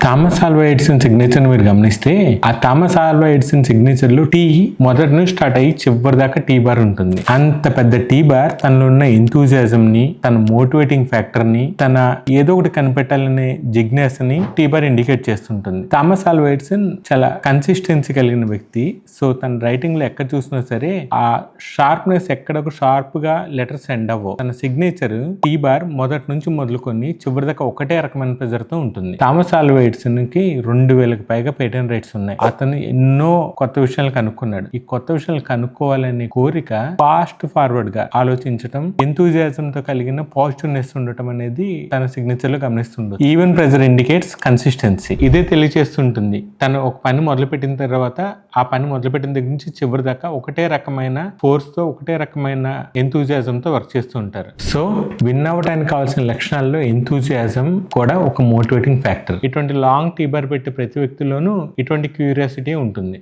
Thomas Alva Edison signature మీరు గమనిస్తే ఆ థామస్ ఆల్వా ఎడిసన్ సిగ్నేచర్ లో టీ మొదటి నుంచి స్టార్ట్ అయ్యి చివరి దాకా టీ బార్ ఉంటుంది. అంత పెద్ద టీ బార్ తనలో ఉన్న ఎంతూజియాజం ని, తన మోటివేటింగ్ ఫ్యాక్టర్ ని, తన ఏదో ఒకటి కనిపెట్టాలనే జిజ్ఞాసని టీ బార్ ఇండికేట్ చేస్తుంటుంది. థామస్ ఆల్వా ఎడిసన్ చాలా కన్సిస్టెన్సీ కలిగిన వ్యక్తి. సో తన రైటింగ్ లో ఎక్కడ చూసినా సరే ఆ షార్ప్నెస్ ఎక్కడ షార్ప్ గా లెటర్స్ ఎండ్ అవ్వవు. తన సిగ్నేచర్ టీ బార్ మొదటి నుంచి మొదలుకొని చివరి దాకా ఒకటే రకమైన ప్రెజర్ తో ఉంటుంది. థామస్ ఆల్వా ఎడిసన్ కి 2000కి పైగా పేటెంట్ రైట్స్ ఉన్నాయి. అతను ఎన్నో కొత్త విషయాలు కనుక్కున్నాడు. ఈ కొత్త విషయాలు కనుక్కోవాలనే కోరిక ఫాస్ట్ ఫార్వర్డ్ గా ఆలోచించడం, ఎంతూజియాజం తో కలిగిన పాజిటివ్నెస్ ఉండటం అనేది తన సిగ్నేచర్ లో గమనిస్తుంది. Even pressure indicates consistency. ఇదే తెలియచేస్తుంటుంది. తను ఒక పని మొదలుపెట్టిన తర్వాత ఆ పని మొదలుపెట్టిన దగ్గర నుంచి చివరి దాకా ఒకటే రకమైన ఫోర్స్ తో, ఒకటే రకమైన ఎంతూజియాజం తో వర్క్ చేస్తూ ఉంటారు. సో విన్ అవ్వడానికి కావాల్సిన లక్షణాల్లో ఎంతూజియాజం కూడా ఒక మోటివేటింగ్ ఫ్యాక్టర్. ఇటువంటి లాంగ్ టీ బార్ పెట్టే ప్రతి వ్యక్తిలోనూ ఇటువంటి క్యూరియాసిటీ ఉంటుంది.